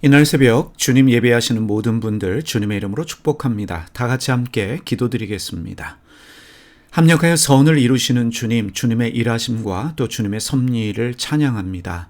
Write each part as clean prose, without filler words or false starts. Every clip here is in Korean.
이날 새벽 주님 예배하시는 모든 분들 주님의 이름으로 축복합니다. 다 같이 함께 기도드리겠습니다. 합력하여 선을 이루시는 주님, 주님의 일하심과 또 주님의 섭리를 찬양합니다.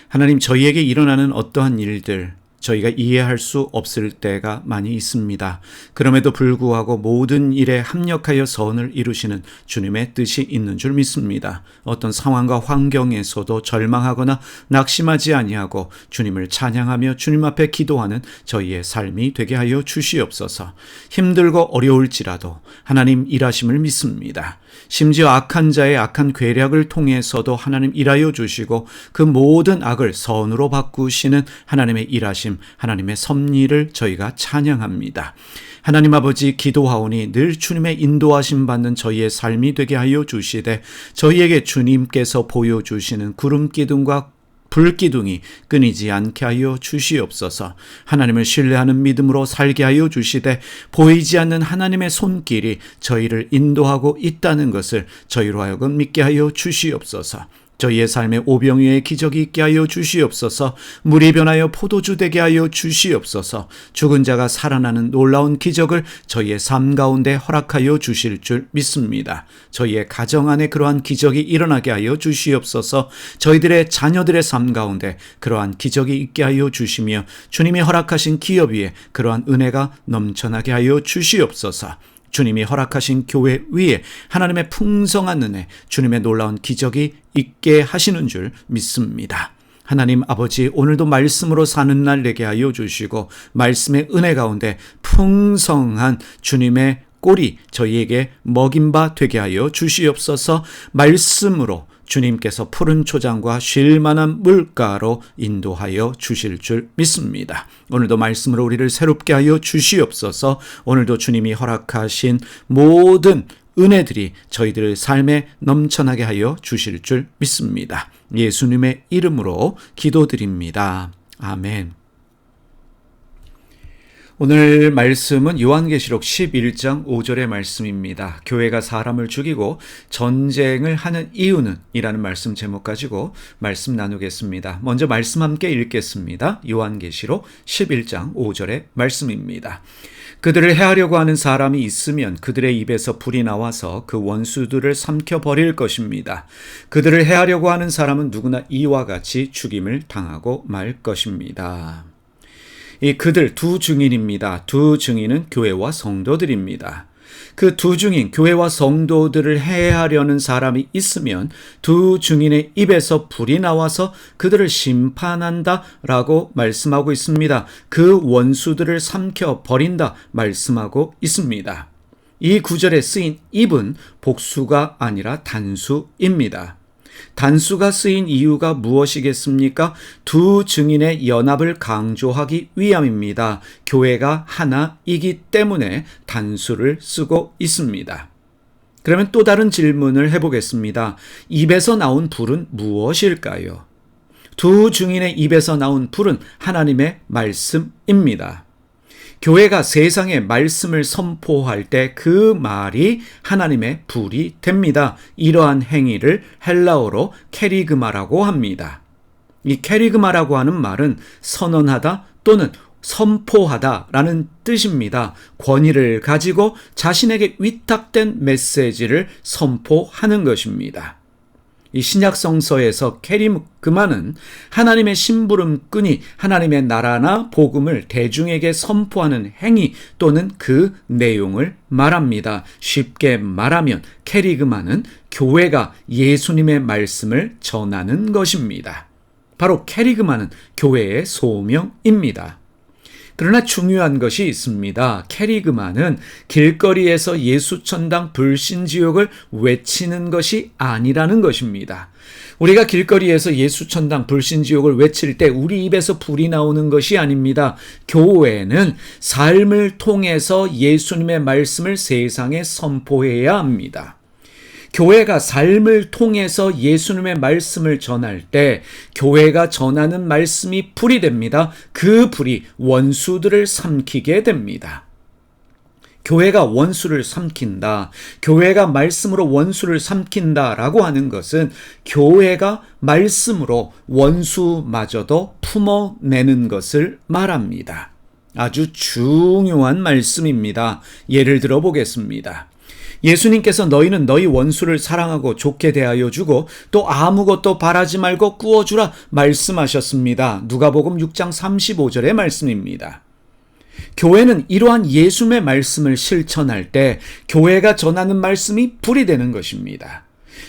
하나님, 저희에게 일어나는 어떠한 일들, 저희가 이해할 수 없을 때가 많이 있습니다. 그럼에도 불구하고 모든 일에 합력하여 선을 이루시는 주님의 뜻이 있는 줄 믿습니다. 어떤 상황과 환경에서도 절망하거나 낙심하지 아니하고 주님을 찬양하며 주님 앞에 기도하는 저희의 삶이 되게 하여 주시옵소서. 힘들고 어려울지라도 하나님 일하심을 믿습니다. 심지어 악한 자의 악한 괴략을 통해서도 하나님 일하여 주시고 그 모든 악을 선으로 바꾸시는 하나님의 일하심, 하나님의 섭리를 저희가 찬양합니다. 하나님 아버지, 기도하오니 늘 주님의 인도하심 받는 저희의 삶이 되게 하여 주시되 저희에게 주님께서 보여주시는 구름기둥과 불기둥이 끊이지 않게 하여 주시옵소서. 하나님을 신뢰하는 믿음으로 살게 하여 주시되 보이지 않는 하나님의 손길이 저희를 인도하고 있다는 것을 저희로 하여금 믿게 하여 주시옵소서. 저희의 삶에 오병이의 기적이 있게 하여 주시옵소서. 물이 변하여 포도주 되게 하여 주시옵소서. 죽은 자가 살아나는 놀라운 기적을 저희의 삶 가운데 허락하여 주실 줄 믿습니다. 저희의 가정 안에 그러한 기적이 일어나게 하여 주시옵소서. 저희들의 자녀들의 삶 가운데 그러한 기적이 있게 하여 주시며 주님이 허락하신 기업 위에 그러한 은혜가 넘쳐나게 하여 주시옵소서. 주님이 허락하신 교회 위에 하나님의 풍성한 은혜, 주님의 놀라운 기적이 있게 하시는 줄 믿습니다. 하나님 아버지, 오늘도 말씀으로 사는 날 되게 하여 주시고 말씀의 은혜 가운데 풍성한 주님의 꼴이 저희에게 먹인 바 되게 하여 주시옵소서. 말씀으로 주님께서 푸른 초장과 쉴 만한 물가로 인도하여 주실 줄 믿습니다. 오늘도 말씀으로 우리를 새롭게 하여 주시옵소서. 오늘도 주님이 허락하신 모든 은혜들이 저희들의 삶에 넘쳐나게 하여 주실 줄 믿습니다. 예수님의 이름으로 기도드립니다. 아멘. 오늘 말씀은 요한계시록 11장 5절의 말씀입니다. 교회가 사람을 죽이고 전쟁을 하는 이유는? 이라는 말씀 제목 가지고 말씀 나누겠습니다. 먼저 말씀 함께 읽겠습니다. 요한계시록 11장 5절의 말씀입니다. 그들을 해하려고 하는 사람이 있으면 그들의 입에서 불이 나와서 그 원수들을 삼켜버릴 것입니다. 그들을 해하려고 하는 사람은 누구나 이와 같이 죽임을 당하고 말 것입니다. 이 그들 두 증인입니다. 두 증인은 교회와 성도들입니다. 그 두 증인, 교회와 성도들을 해하려는 사람이 있으면 두 증인의 입에서 불이 나와서 그들을 심판한다라고 말씀하고 있습니다. 그 원수들을 삼켜버린다 말씀하고 있습니다. 이 구절에 쓰인 입은 복수가 아니라 단수입니다. 단수가 쓰인 이유가 무엇이겠습니까? 두 증인의 연합을 강조하기 위함입니다. 교회가 하나이기 때문에 단수를 쓰고 있습니다. 그러면 또 다른 질문을 해보겠습니다. 입에서 나온 불은 무엇일까요? 두 증인의 입에서 나온 불은 하나님의 말씀입니다. 교회가 세상에 말씀을 선포할 때 그 말이 하나님의 불이 됩니다. 이러한 행위를 헬라어로 캐리그마라고 합니다. 이 캐리그마라고 하는 말은 선언하다 또는 선포하다라는 뜻입니다. 권위를 가지고 자신에게 위탁된 메시지를 선포하는 것입니다. 이 신약성서에서 캐리그마는 하나님의 심부름꾼이 하나님의 나라나 복음을 대중에게 선포하는 행위 또는 그 내용을 말합니다. 쉽게 말하면 캐리그마는 교회가 예수님의 말씀을 전하는 것입니다. 바로 캐리그마는 교회의 소명입니다. 그러나 중요한 것이 있습니다. 캐리그마는 길거리에서 예수천당 불신지옥을 외치는 것이 아니라는 것입니다. 우리가 길거리에서 예수천당 불신지옥을 외칠 때 우리 입에서 불이 나오는 것이 아닙니다. 교회는 삶을 통해서 예수님의 말씀을 세상에 선포해야 합니다. 교회가 삶을 통해서 예수님의 말씀을 전할 때 교회가 전하는 말씀이 불이 됩니다. 그 불이 원수들을 삼키게 됩니다. 교회가 원수를 삼킨다, 교회가 말씀으로 원수를 삼킨다라고 하는 것은 교회가 말씀으로 원수마저도 품어내는 것을 말합니다. 아주 중요한 말씀입니다. 예를 들어 보겠습니다. 예수님께서 너희는 너희 원수를 사랑하고 좋게 대하여 주고 또 아무것도 바라지 말고 꾸어주라 말씀하셨습니다. 누가복음 6장 35절의 말씀입니다. 교회는 이러한 예수님의 말씀을 실천할 때 교회가 전하는 말씀이 불이 되는 것입니다.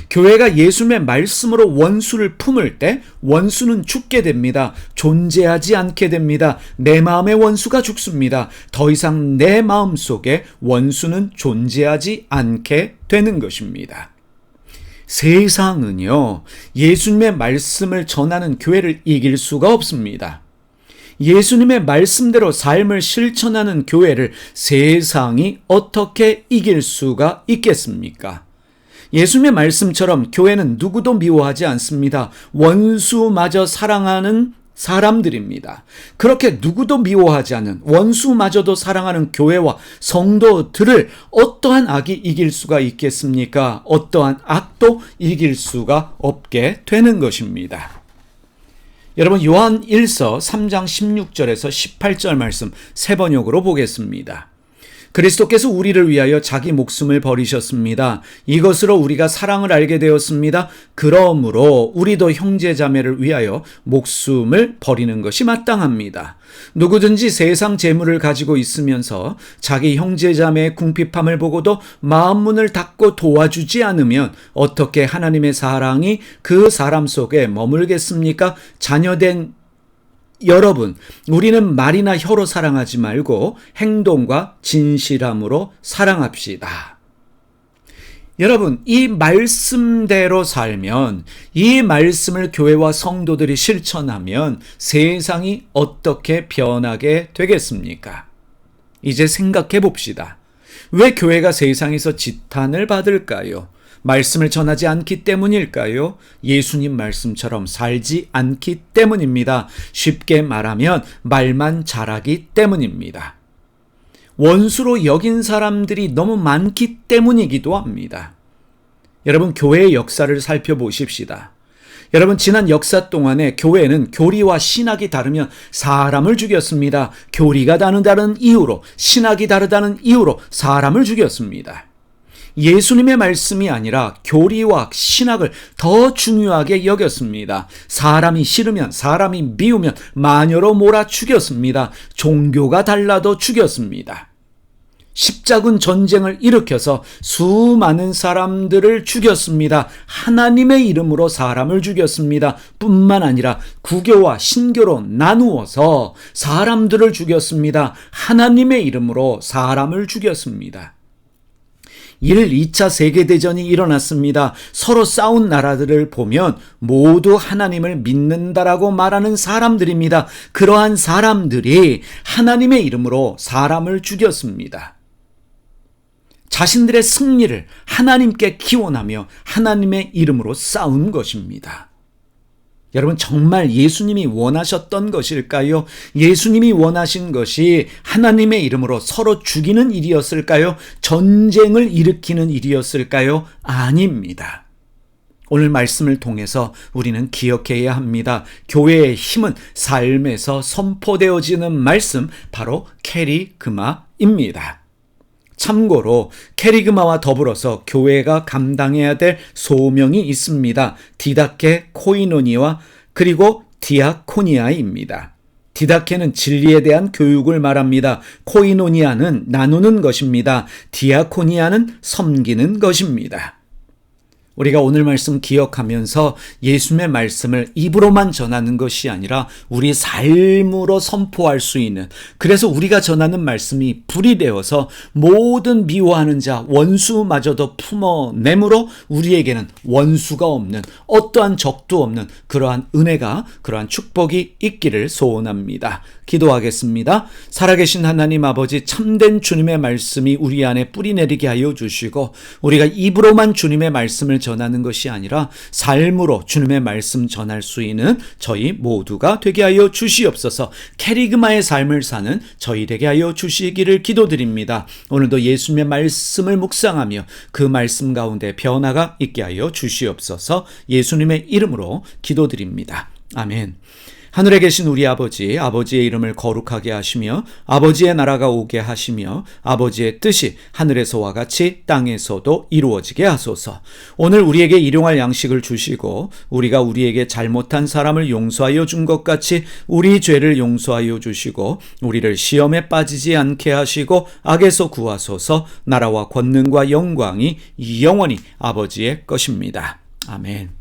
교회가 예수님의 말씀으로 원수를 품을 때 원수는 죽게 됩니다. 존재하지 않게 됩니다. 내 마음의 원수가 죽습니다. 더 이상 내 마음 속에 원수는 존재하지 않게 되는 것입니다. 세상은요, 예수님의 말씀을 전하는 교회를 이길 수가 없습니다. 예수님의 말씀대로 삶을 실천하는 교회를 세상이 어떻게 이길 수가 있겠습니까? 예수님의 말씀처럼 교회는 누구도 미워하지 않습니다. 원수마저 사랑하는 사람들입니다. 그렇게 누구도 미워하지 않는 원수마저도 사랑하는 교회와 성도들을 어떠한 악이 이길 수가 있겠습니까? 어떠한 악도 이길 수가 없게 되는 것입니다. 여러분, 요한 1서 3장 16절에서 18절 말씀 세 번역으로 보겠습니다. 그리스도께서 우리를 위하여 자기 목숨을 버리셨습니다. 이것으로 우리가 사랑을 알게 되었습니다. 그러므로 우리도 형제자매를 위하여 목숨을 버리는 것이 마땅합니다. 누구든지 세상 재물을 가지고 있으면서 자기 형제자매의 궁핍함을 보고도 마음문을 닫고 도와주지 않으면 어떻게 하나님의 사랑이 그 사람 속에 머물겠습니까? 자녀된 여러분, 우리는 말이나 혀로 사랑하지 말고 행동과 진실함으로 사랑합시다. 여러분, 이 말씀대로 살면, 이 말씀을 교회와 성도들이 실천하면 세상이 어떻게 변하게 되겠습니까? 이제 생각해 봅시다. 왜 교회가 세상에서 지탄을 받을까요? 말씀을 전하지 않기 때문일까요? 예수님 말씀처럼 살지 않기 때문입니다. 쉽게 말하면 말만 잘하기 때문입니다. 원수로 여긴 사람들이 너무 많기 때문이기도 합니다. 여러분, 교회의 역사를 살펴보십시다. 여러분, 지난 역사 동안에 교회는 교리와 신학이 다르면 사람을 죽였습니다. 교리가 다른 이유로, 신학이 다르다는 이유로 사람을 죽였습니다. 예수님의 말씀이 아니라 교리와 신학을 더 중요하게 여겼습니다. 사람이 싫으면, 사람이 미우면 마녀로 몰아 죽였습니다. 종교가 달라도 죽였습니다. 십자군 전쟁을 일으켜서 수많은 사람들을 죽였습니다. 하나님의 이름으로 사람을 죽였습니다. 뿐만 아니라 구교와 신교로 나누어서 사람들을 죽였습니다. 하나님의 이름으로 사람을 죽였습니다. 2차 세계대전이 일어났습니다. 서로 싸운 나라들을 보면 모두 하나님을 믿는다라고 말하는 사람들입니다. 그러한 사람들이 하나님의 이름으로 사람을 죽였습니다. 자신들의 승리를 하나님께 기원하며 하나님의 이름으로 싸운 것입니다. 여러분, 정말 예수님이 원하셨던 것일까요? 예수님이 원하신 것이 하나님의 이름으로 서로 죽이는 일이었을까요? 전쟁을 일으키는 일이었을까요? 아닙니다. 오늘 말씀을 통해서 우리는 기억해야 합니다. 교회의 힘은 삶에서 선포되어지는 말씀, 바로 캐리그마입니다. 참고로 캐리그마와 더불어서 교회가 감당해야 될 소명이 있습니다. 디다케, 코이노니와 그리고 디아코니아입니다. 디다케는 진리에 대한 교육을 말합니다. 코이노니아는 나누는 것입니다. 디아코니아는 섬기는 것입니다. 우리가 오늘 말씀 기억하면서 예수님의 말씀을 입으로만 전하는 것이 아니라 우리 삶으로 선포할 수 있는, 그래서 우리가 전하는 말씀이 불이 되어서 모든 미워하는 자 원수마저도 품어내므로 우리에게는 원수가 없는, 어떠한 적도 없는 그러한 은혜가, 그러한 축복이 있기를 소원합니다. 기도하겠습니다. 살아계신 하나님 아버지, 참된 주님의 말씀이 우리 안에 뿌리 내리게 하여 주시고 우리가 입으로만 주님의 말씀을 전하는 전하는 것이 아니라 삶으로 주님의 말씀 전할 수 있는 저희 모두가 되게 하여 주시옵소서. 캐리그마의 삶을 사는 저희 되게 하여 주시기를 기도드립니다. 오늘도 예수님의 말씀을 묵상하며 그 말씀 가운데 변화가 있게 하여 주시옵소서. 예수님의 이름으로 기도드립니다. 아멘. 하늘에 계신 우리 아버지, 아버지의 이름을 거룩하게 하시며 아버지의 나라가 오게 하시며 아버지의 뜻이 하늘에서와 같이 땅에서도 이루어지게 하소서. 오늘 우리에게 일용할 양식을 주시고 우리가 우리에게 잘못한 사람을 용서하여 준 것 같이 우리 죄를 용서하여 주시고 우리를 시험에 빠지지 않게 하시고 악에서 구하소서. 나라와 권능과 영광이 영원히 아버지의 것입니다. 아멘.